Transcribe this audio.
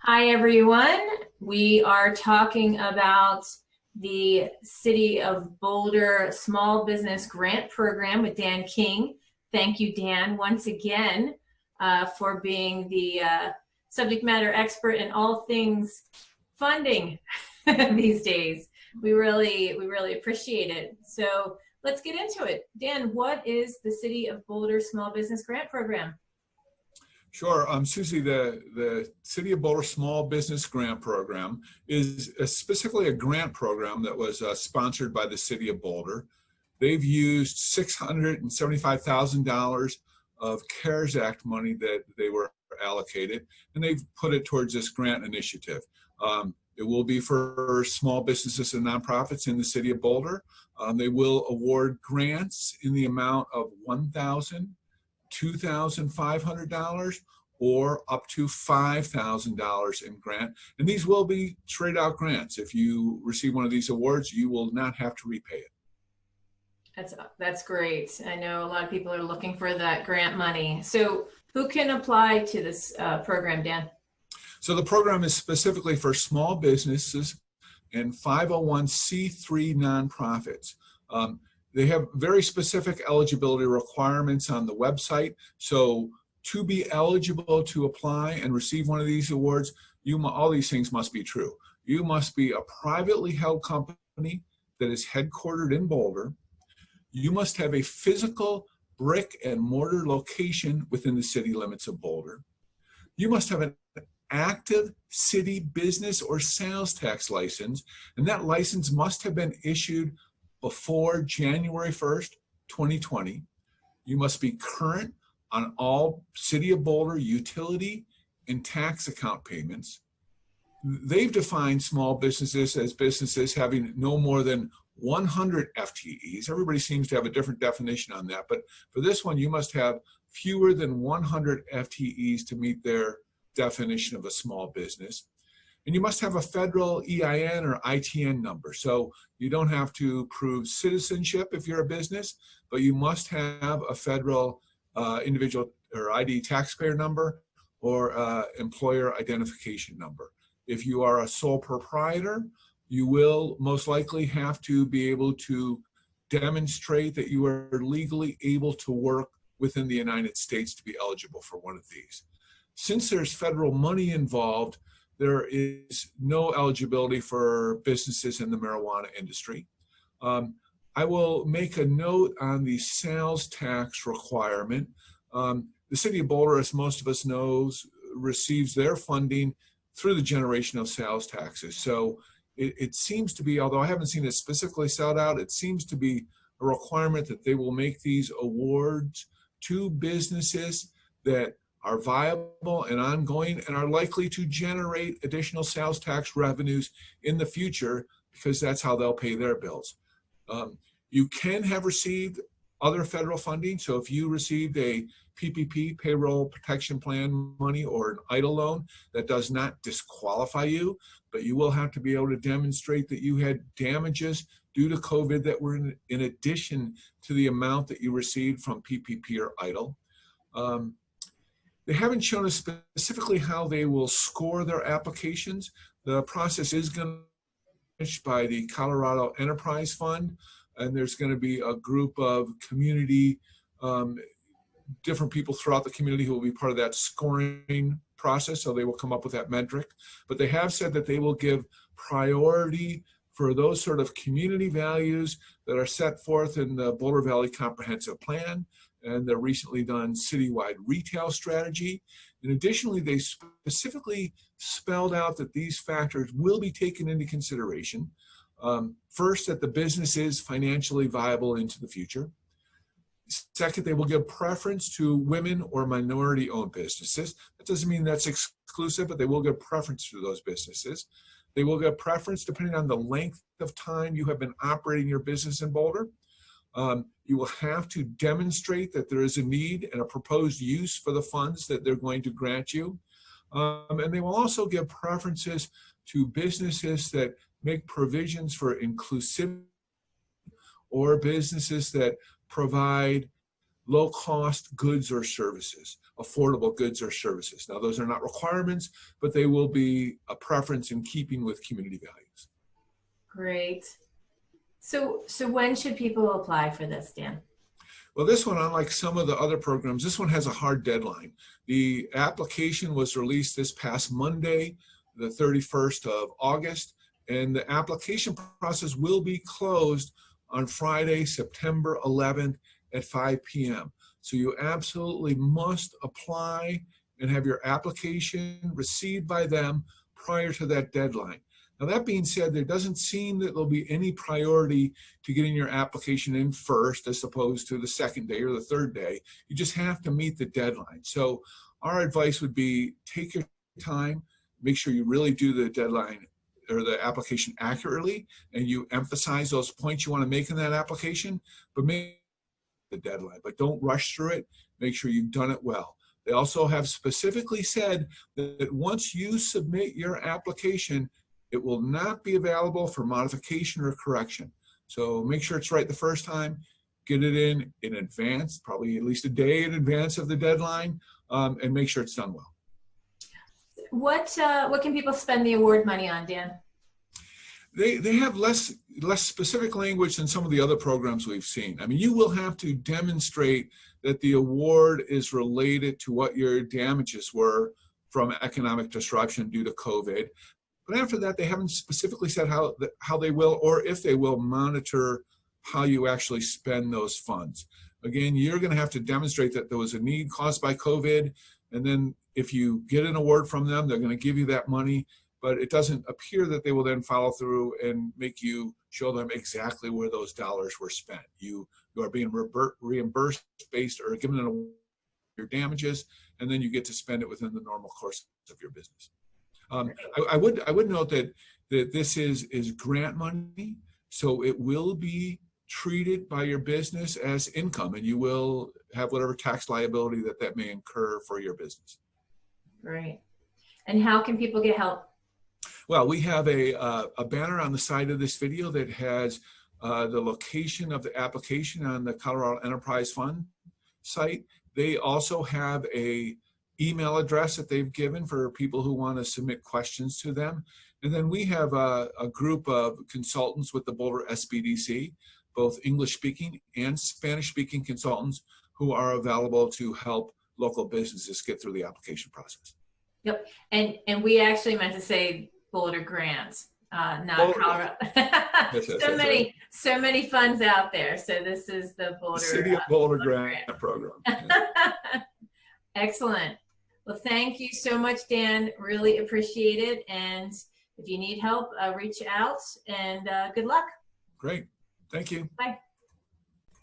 Hi, everyone. We are talking about the City of Boulder Small Business Grant Program with Dan King. Thank you, Dan, once again for being the subject matter expert in all things funding these days. We really appreciate it. So let's get into it. Dan, what is the City of Boulder Small Business Grant Program? Sure. Susie, the City of Boulder Small Business Grant Program is specifically a grant program that was sponsored by the City of Boulder. They've used $675,000 of CARES Act money that they were allocated, and they've put it towards this grant initiative. It will be for small businesses and nonprofits in the City of Boulder. They will award grants in the amount of $1,000, $2,500, or up to $5,000 in grant. And these will be straight out grants. If you receive one of these awards, you will not have to repay it. That's great. I know a lot of people are looking for that grant money. So who can apply to this program, Dan? So the program is specifically for small businesses and 501c3 nonprofits. They have very specific eligibility requirements on the website. So to be eligible to apply and receive one of these awards, all these things must be true. You must be a privately held company that is headquartered in Boulder. You must have a physical brick and mortar location within the city limits of Boulder. You must have an active city business or sales tax license, and that license must have been issued before January 1st, 2020. You must be current on all City of Boulder utility and tax account payments. They've defined small businesses as businesses having no more than 100 FTEs. Everybody seems to have a different definition on that, but for this one, you must have fewer than 100 FTEs to meet their definition of a small business. And you must have a federal EIN or ITN number. So you don't have to prove citizenship if you're a business, but you must have a federal individual or ID taxpayer number or employer identification number. If you are a sole proprietor, you will most likely have to be able to demonstrate that you are legally able to work within the United States to be eligible for one of these. Since there's federal money involved, there is no eligibility for businesses in the marijuana industry. I will make a note on the sales tax requirement. The City of Boulder, as most of us knows, receives their funding through the generation of sales taxes. So it seems to be, although I haven't seen it specifically spelled out, it seems to be a requirement that they will make these awards to businesses that are viable and ongoing and are likely to generate additional sales tax revenues in the future, because that's how they'll pay their bills. You can have received other federal funding. So if you received a PPP, payroll protection plan money, or an EIDL loan, that does not disqualify you, but you will have to be able to demonstrate that you had damages due to COVID that were in addition to the amount that you received from PPP or EIDL. They haven't shown us specifically how they will score their applications. The process is going to be managed by the Colorado Enterprise Fund, and there's going to be a group of community, different people throughout the community who will be part of that scoring process, so they will come up with that metric. But they have said that they will give priority for those sort of community values that are set forth in the Boulder Valley Comprehensive Plan and the recently done citywide retail strategy. And additionally, they specifically spelled out that these factors will be taken into consideration. First, that the business is financially viable into the future. Second, they will give preference to women or minority-owned businesses. That doesn't mean that's exclusive, but they will give preference to those businesses. They will give preference depending on the length of time you have been operating your business in Boulder. You will have to demonstrate that there is a need and a proposed use for the funds that they're going to grant you. And they will also give preferences to businesses that make provisions for inclusivity or businesses that provide low-cost goods or services. affordable goods or services. Now, those are not requirements, but they will be a preference in keeping with community values. Great. So when should people apply for this, Dan? Well, this one, unlike some of the other programs, this one has a hard deadline. The application was released this past Monday, the 31st of August, and the application process will be closed on Friday, September 11th at 5 p.m. So you absolutely must apply and have your application received by them prior to that deadline. Now, that being said, there doesn't seem that there'll be any priority to getting your application in first as opposed to the second day or the third day. You just have to meet the deadline. So our advice would be take your time, make sure you really do the deadline or the application accurately, and you emphasize those points you want to make in that application, but make the deadline. But don't rush through it. Make sure you've done it well. They also have specifically said that once you submit your application, it will not be available for modification or correction. So make sure it's right the first time. Get it in advance, probably at least a day in advance of the deadline, and make sure it's done well. What can people spend the award money on, Dan? They have less specific language than some of the other programs we've seen. I mean, you will have to demonstrate that the award is related to what your damages were from economic disruption due to COVID. But after that, they haven't specifically said how they will or if they will monitor how you actually spend those funds. Again, you're going to have to demonstrate that there was a need caused by COVID, and then if you get an award from them, they're going to give you that money, but it doesn't appear that they will then follow through and make you show them exactly where those dollars were spent. You are being reimbursed based or given an award for your damages, and then you get to spend it within the normal course of your business. I would note that this is grant money, so it will be treated by your business as income, and you will have whatever tax liability that may incur for your business. Great. And how can people get help? Well, we have a banner on the side of this video that has the location of the application on the Colorado Enterprise Fund site. They also have a email address that they've given for people who want to submit questions to them. And then we have a group of consultants with the Boulder SBDC, both English-speaking and Spanish-speaking consultants who are available to help local businesses get through the application process. Yep, and we actually meant to say Boulder grants, not Boulder. Colorado. Yes, so many funds out there. So this is the Boulder City of Boulder grant program. Yeah. Excellent. Well, thank you so much, Dan. Really appreciate it. And if you need help, reach out, and good luck. Great. Thank you. Bye.